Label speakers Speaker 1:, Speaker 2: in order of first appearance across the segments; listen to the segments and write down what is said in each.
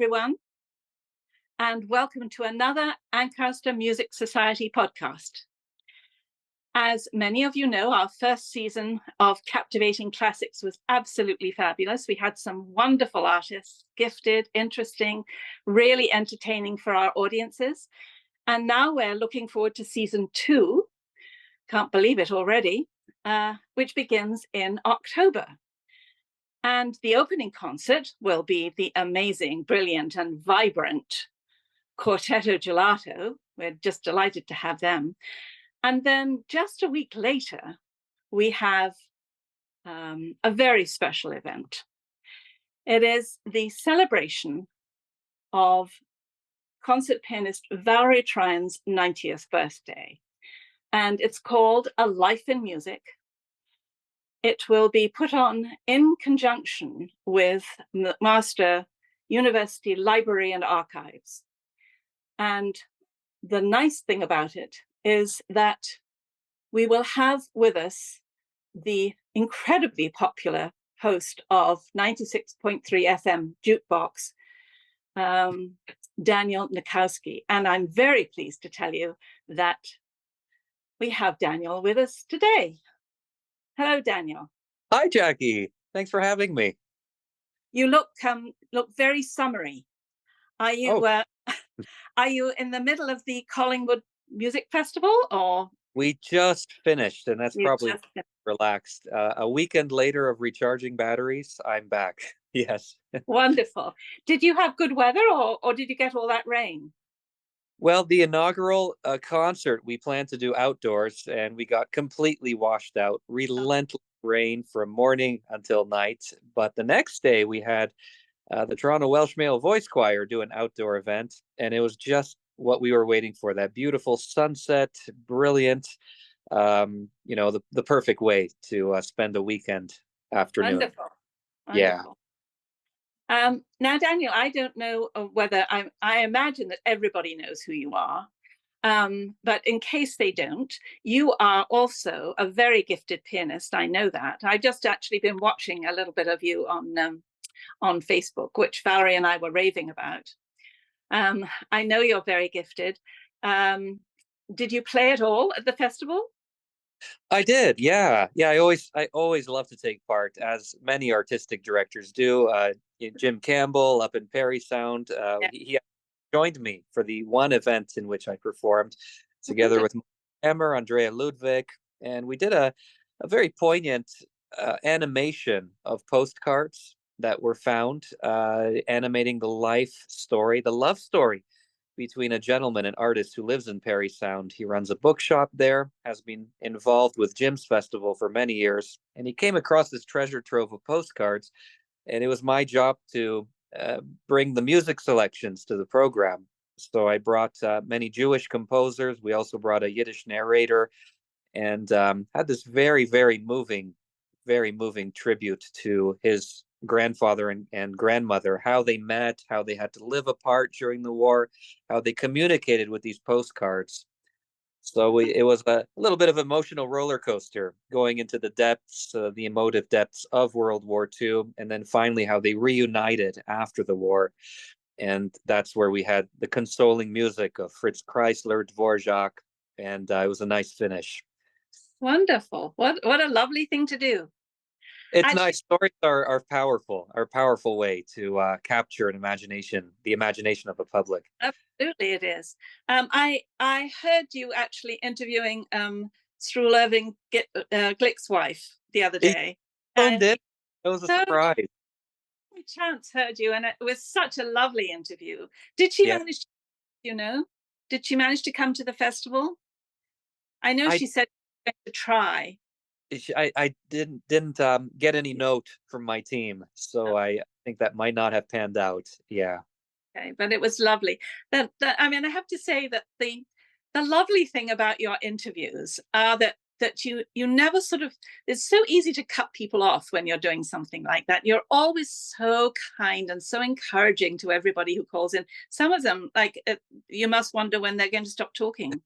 Speaker 1: everyone, and welcome to another Ancaster Music Society podcast. As many of you know, our first season of Captivating Classics was absolutely fabulous. We had some wonderful artists, gifted, interesting, really entertaining for our audiences. And now we're looking forward to season 2, can't believe it already, which begins in October. And the opening concert will be the amazing, brilliant, and vibrant Quartetto Gelato. We're just delighted to have them. And then just a week later, we have a very special event. It is the celebration of concert pianist Valerie Tryon's 90th birthday. And it's called A Life in Music. It will be put on in conjunction with McMaster University Library and Archives. And the nice thing about it is that we will have with us the incredibly popular host of 96.3 FM Jukebox, Daniel Vnukowski. And I'm very pleased to tell you that we have Daniel with us today. Hello, Daniel.
Speaker 2: Hi, Jackie. Thanks for having me.
Speaker 1: You look very summery. Are you are you in the middle of the Collingwood Music Festival, or?
Speaker 2: We just finished, and that's
Speaker 1: You
Speaker 2: probably
Speaker 1: just
Speaker 2: relaxed. A weekend later of recharging batteries, I'm back. Yes.
Speaker 1: Wonderful. Did you have good weather, or did you get all that rain?
Speaker 2: Well, the inaugural concert we planned to do outdoors, and we got completely washed out. Relentless rain from morning until night. But the next day, we had the Toronto Welsh Male Voice Choir do an outdoor event, and it was just what we were waiting for. That beautiful sunset, brilliant. The perfect way to spend a weekend afternoon.
Speaker 1: Wonderful.
Speaker 2: Yeah.
Speaker 1: Wonderful. Now, Daniel, I don't know whether I imagine that everybody knows who you are. But in case they don't, you are also a very gifted pianist. I know that. I just actually been watching a little bit of you on Facebook, which Valerie and I were raving about. I know you're very gifted. Did you play at all at the festival?
Speaker 2: I did. Yeah. Yeah. I always love to take part, as many artistic directors do. Jim Campbell up in Perry Sound,
Speaker 1: Yeah.
Speaker 2: he joined me for the one event in which I performed together with Emmer, Andrea Ludwig, and we did a very poignant animation of postcards that were found, animating the life story, the love story between a gentleman and artist who lives in Perry Sound. He runs a bookshop there, has been involved with Jim's Festival for many years, and he came across this treasure trove of postcards, and it was my job to bring the music selections to the program. So I brought many Jewish composers. We also brought a Yiddish narrator, and had this very moving tribute to his grandfather and grandmother, how they met, how they had to live apart during the war, how they communicated with these postcards. So it was a little bit of emotional roller coaster going into the depths, the emotive depths of World War II, and then finally how they reunited after the war. And that's where we had the consoling music of Fritz Kreisler, Dvorak, and it was a nice finish.
Speaker 1: Wonderful. What a lovely thing to do.
Speaker 2: It's
Speaker 1: Actually,
Speaker 2: nice. Stories are powerful way to capture the imagination of the public.
Speaker 1: absolutely, it is. I heard you actually interviewing Strull Irving Glick's wife the other
Speaker 2: He
Speaker 1: day,
Speaker 2: phoned
Speaker 1: and
Speaker 2: in. It was a
Speaker 1: so
Speaker 2: surprise.
Speaker 1: many chance heard you, and it was such a lovely interview. Did she
Speaker 2: Yeah,
Speaker 1: manage? You know, did she manage to come to the festival? I know
Speaker 2: I
Speaker 1: she said she was going to try.
Speaker 2: I didn't get any note from my team, so I think that might not have panned out. Yeah.
Speaker 1: Okay, but it was lovely. I mean, I have to say that the lovely thing about your interviews are that you never sort of, it's so easy to cut people off when you're doing something like that. You're always so kind and so encouraging to everybody who calls in. Some of them, like, you must wonder when they're going to stop talking.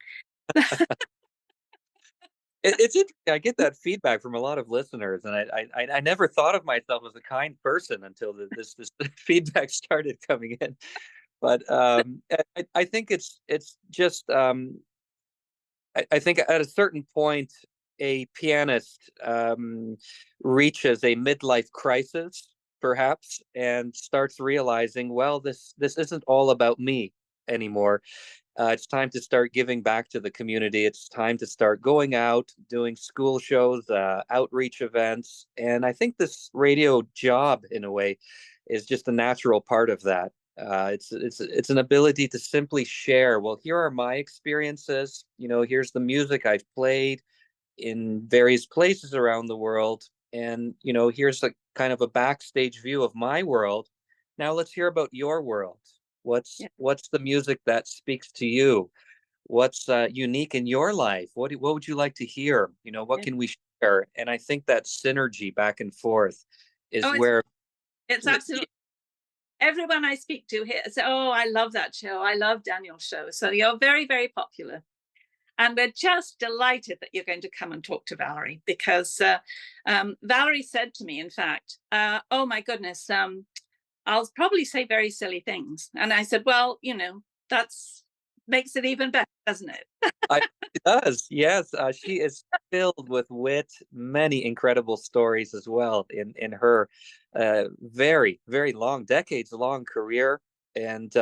Speaker 2: It's interesting. I get that feedback from a lot of listeners, and I never thought of myself as a kind person until this feedback started coming in. But I think it's just I think at a certain point, a pianist reaches a midlife crisis, perhaps, and starts realizing, well, this isn't all about me anymore. It's time to start giving back to the community. It's time to start going out, doing school shows, outreach events, and I think this radio job, in a way, is just a natural part of that. It's an ability to simply share. Well, here are my experiences. Here's the music I've played in various places around the world, and here's a kind of a backstage view of my world. Now let's hear about your world. What's
Speaker 1: Yeah.
Speaker 2: what's the music that speaks to you? What's unique in your life? What would you like to hear? What
Speaker 1: Yeah.
Speaker 2: can we share? And I think that synergy back and forth is
Speaker 1: Oh, it's
Speaker 2: where
Speaker 1: it's absolutely everyone I speak to here say, "Oh, I love that show. I love Daniel's show." So you're very, very popular. And we're just delighted that you're going to come and talk to Valerie because Valerie said to me, in fact, oh my goodness, I'll probably say very silly things. And I said, well, that's makes it even better, doesn't it?
Speaker 2: it does. Yes, she is filled with wit, many incredible stories as well in her very, very long, decades long career, and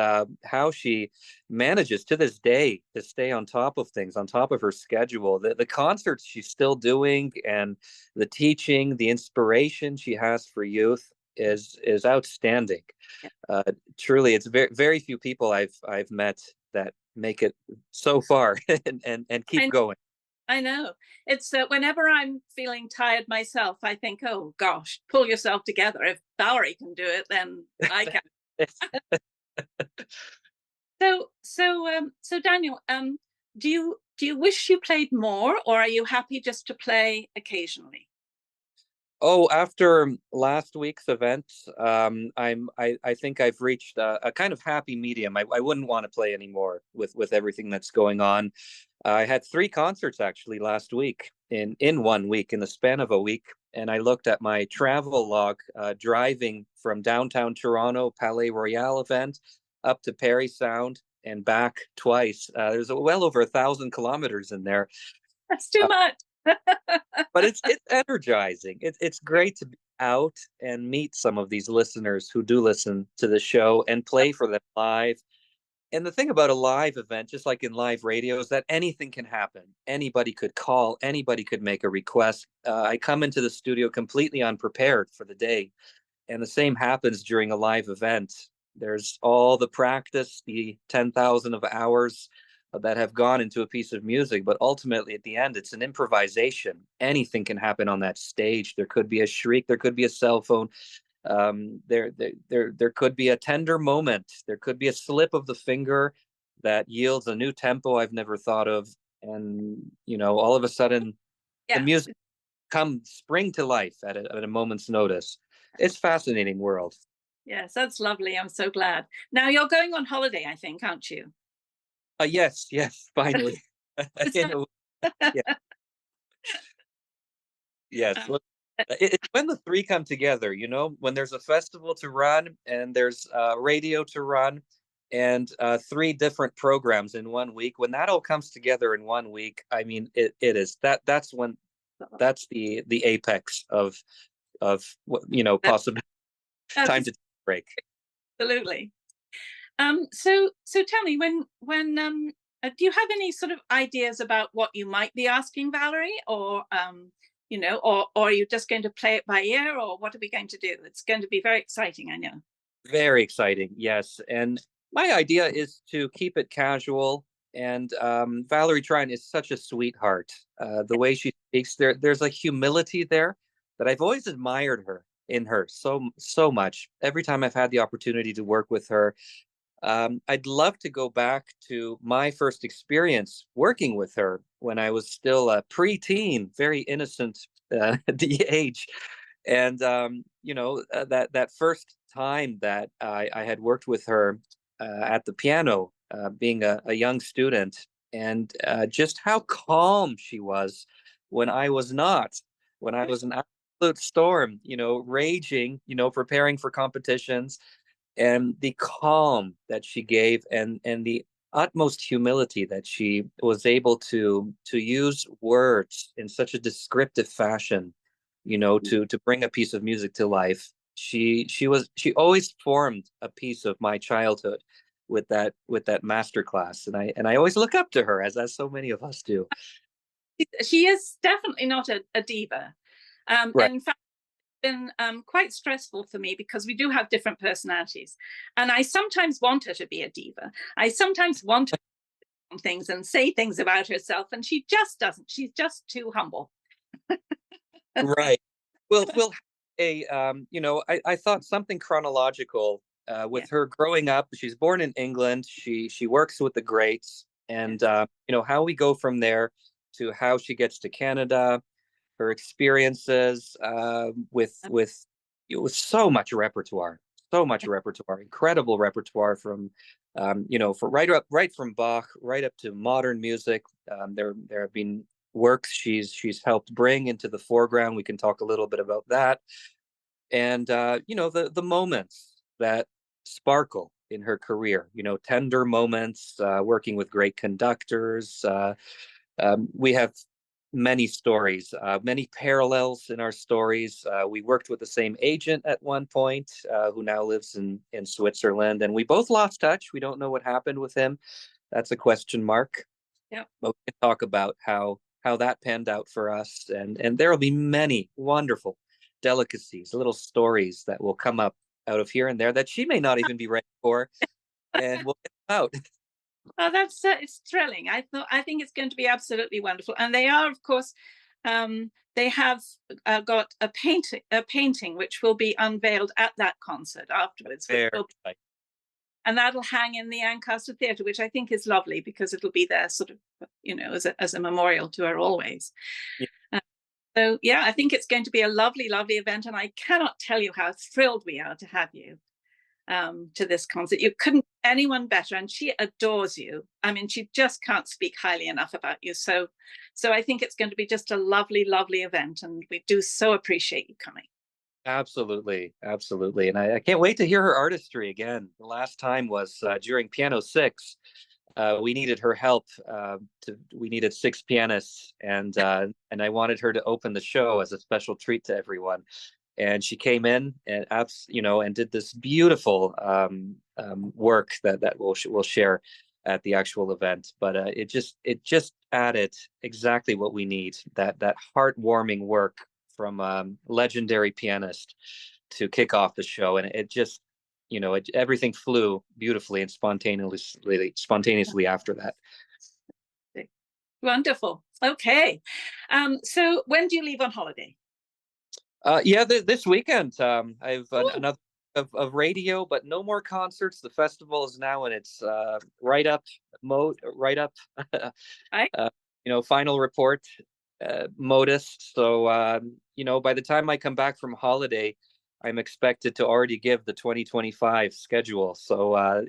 Speaker 2: how she manages to this day to stay on top of things, on top of her schedule. The concerts she's still doing, and the teaching, the inspiration she has for youth is outstanding.
Speaker 1: Yeah.
Speaker 2: Truly, it's very few people I've met that make it so far and keep
Speaker 1: I,
Speaker 2: going.
Speaker 1: I know. It's whenever I'm feeling tired myself, I think, oh gosh, pull yourself together. If Valerie can do it, then I can. So Daniel, do you wish you played more, or are you happy just to play occasionally?
Speaker 2: Oh, after last week's event, I think I've reached a kind of happy medium. I wouldn't want to play anymore with everything that's going on. I had three concerts actually last week in 1 week, in the span of a week, and I looked at my travel log, driving from downtown Toronto, Palais Royal event, up to Parry Sound and back twice. There's well over 1,000 kilometers in there.
Speaker 1: That's too much.
Speaker 2: But it's energizing. It's great to be out and meet some of these listeners who do listen to the show and play for them live. And the thing about a live event, just like in live radio, is that anything can happen. Anybody could call, anybody could make a request. I come into the studio completely unprepared for the day, and the same happens during a live event. There's all the practice, the 10,000 of hours that have gone into a piece of music, but ultimately at the end, it's an improvisation. Anything can happen on that stage. There could be a shriek, there could be a cell phone, there could be a tender moment, there could be a slip of the finger that yields a new tempo I've never thought of, and all of a sudden, the
Speaker 1: Yeah.
Speaker 2: music come spring to life at a moment's notice. It's fascinating world.
Speaker 1: Yes, that's lovely. I'm so glad. Now you're going on holiday, I think, aren't you?
Speaker 2: Yes, finally.
Speaker 1: So,
Speaker 2: Yeah, yes.
Speaker 1: um,
Speaker 2: Well, it's when the three come together, when there's a festival to run and there's radio to run and three different programs in 1 week. When that all comes together in 1 week, I mean, it is that's when that's the apex of what possible time to take a break.
Speaker 1: absolutely. So tell me, do you have any sort of ideas about what you might be asking Valerie, or or are you just going to play it by ear, or what are we going to do? It's going to be very exciting, I know.
Speaker 2: Very exciting, yes. And my idea is to keep it casual. And Valerie Tryon is such a sweetheart. The way she speaks, there's a humility there that I've always admired in her so much. Every time I've had the opportunity to work with her, I'd love to go back to my first experience working with her when I was still a preteen, very innocent the age, and that first time that I had worked with her at the piano, being a young student, and just how calm she was, when I was not, when I was an absolute storm, raging, preparing for competitions, and the calm that she gave, and the utmost humility that she was able to use words in such a descriptive fashion, to bring a piece of music to life. She always formed a piece of my childhood with that master class, and I always look up to her, as so many of us do.
Speaker 1: She is definitely not a diva.
Speaker 2: Right.
Speaker 1: In fact, been quite stressful for me because we do have different personalities. And I sometimes want her to be a diva. I sometimes want her to do things and say things about herself, and she just doesn't. She's just too humble.
Speaker 2: Right. Well, I thought something chronological
Speaker 1: Yeah.
Speaker 2: with her growing up. She's born in England. She works with the greats, and how we go from there to how she gets to Canada, her experiences with so much repertoire, incredible repertoire from for right from Bach right up to modern music. There have been works she's helped bring into the foreground. We can talk a little bit about that, and the moments that sparkle in her career, tender moments, working with great conductors. We have many stories, many parallels in our stories. We worked with the same agent at one point, who now lives in Switzerland, and we both lost touch. We don't know what happened with him. That's a question mark.
Speaker 1: Yeah.
Speaker 2: But we can talk about how that panned out for us, and there will be many wonderful delicacies, little stories that will come up out of here and there that she may not even be ready for, and we'll get out.
Speaker 1: Oh, that's it's thrilling. I think it's going to be absolutely wonderful. And they are, of course, they have got a painting which will be unveiled at that concert afterwards,
Speaker 2: There,
Speaker 1: and that'll hang in the Ancaster Theatre, which I think is lovely because it'll be there, sort of, as a memorial to her always.
Speaker 2: yeah,
Speaker 1: Uh, so yeah, I think it's going to be a lovely, lovely event, and I cannot tell you how thrilled we are to have you to this concert. You couldn't anyone better, and she adores you. I mean, she just can't speak highly enough about you. So I think it's going to be just a lovely, lovely event, and we do so appreciate you coming.
Speaker 2: absolutely, absolutely, and I can't wait to hear her artistry again. The last time was during Piano Six. We needed her help. We needed six pianists, and I wanted her to open the show as a special treat to everyone. And she came in and and did this beautiful work that we'll share at the actual event. But it just added exactly what we need, that heartwarming work from legendary pianist to kick off the show, and it just everything flew beautifully and spontaneously after that.
Speaker 1: Wonderful. Okay. So when do you leave on holiday?
Speaker 2: Yeah, this weekend, I've
Speaker 1: Ooh,
Speaker 2: another of radio, but no more concerts. The festival is now in its right up mode, right up,
Speaker 1: right.
Speaker 2: uh, final report modus. So, by the time I come back from holiday, I'm expected to already give the 2025 schedule. So,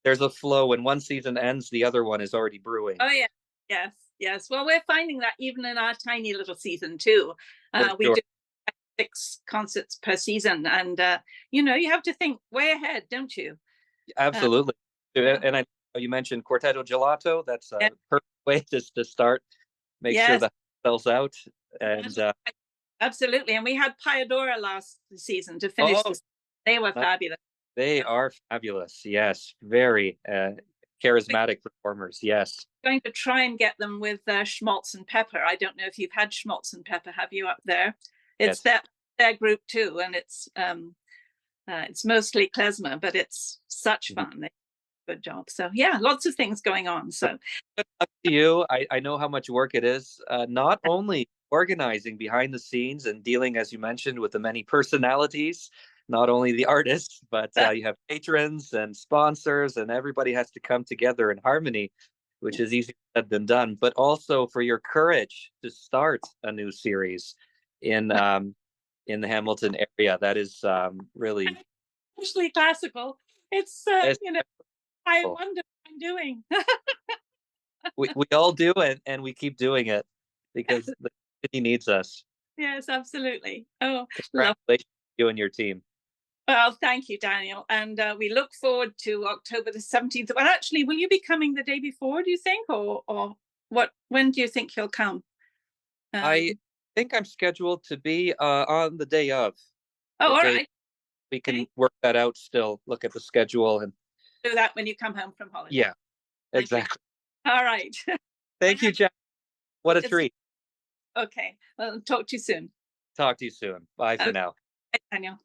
Speaker 2: there's a flow. When one season ends, the other one is already brewing.
Speaker 1: Oh yeah. Yes. Yes. Well, we're finding that even in our tiny little season too,
Speaker 2: For
Speaker 1: we
Speaker 2: sure.
Speaker 1: do 6 concerts per season, and you have to think way ahead, don't you? Uh,
Speaker 2: Absolutely.
Speaker 1: yeah.
Speaker 2: And I you mentioned Quartetto Gelato. That's
Speaker 1: Yeah.
Speaker 2: a perfect way to start. Make sure
Speaker 1: Yes.
Speaker 2: the sells out.
Speaker 1: Yes.
Speaker 2: And
Speaker 1: Absolutely. And we had Pyadora last season to finish
Speaker 2: oh,
Speaker 1: this. They were fabulous.
Speaker 2: they
Speaker 1: Yeah.
Speaker 2: are fabulous. Yes, very
Speaker 1: We're
Speaker 2: charismatic performers. Yes,
Speaker 1: going to try and get them with schmaltz and pepper. I don't know if you've had schmaltz and pepper. Have you up there? It's
Speaker 2: yes.
Speaker 1: their group too, and it's mostly klezmer, but it's such
Speaker 2: Mhm.
Speaker 1: fun. They do a good job. So yeah, lots of things going on. So
Speaker 2: Good luck to you. I know how much work it is, not only organizing behind the scenes and dealing, as you mentioned, with the many personalities, not only the artists, but you have patrons and sponsors, and everybody has to come together in harmony, which is easier said than done, but also for your courage to start a new series in in the Hamilton area. That is really
Speaker 1: especially classical. It's I
Speaker 2: essential.
Speaker 1: wonder what I'm doing.
Speaker 2: We all do it, and we keep doing it. because the city needs us.
Speaker 1: Yes, absolutely. Oh, love.
Speaker 2: Congratulations to you and your team.
Speaker 1: Well, thank you, Daniel. And we look forward to October the 17th. Well, actually, will you be coming the day before, do you think? Or what? When do you think you'll come?
Speaker 2: I think I'm scheduled to be on the day of.
Speaker 1: Oh,
Speaker 2: The
Speaker 1: all
Speaker 2: day
Speaker 1: right.
Speaker 2: we can
Speaker 1: Okay.
Speaker 2: work that out still, look at the schedule and
Speaker 1: Do that when you come home from holiday.
Speaker 2: yeah,
Speaker 1: Thank you.
Speaker 2: exactly.
Speaker 1: All right.
Speaker 2: Thank you, Jack. What a treat.
Speaker 1: Okay. Well, talk to you soon.
Speaker 2: Talk to you soon. Bye for
Speaker 1: Okay,
Speaker 2: now.
Speaker 1: Daniel.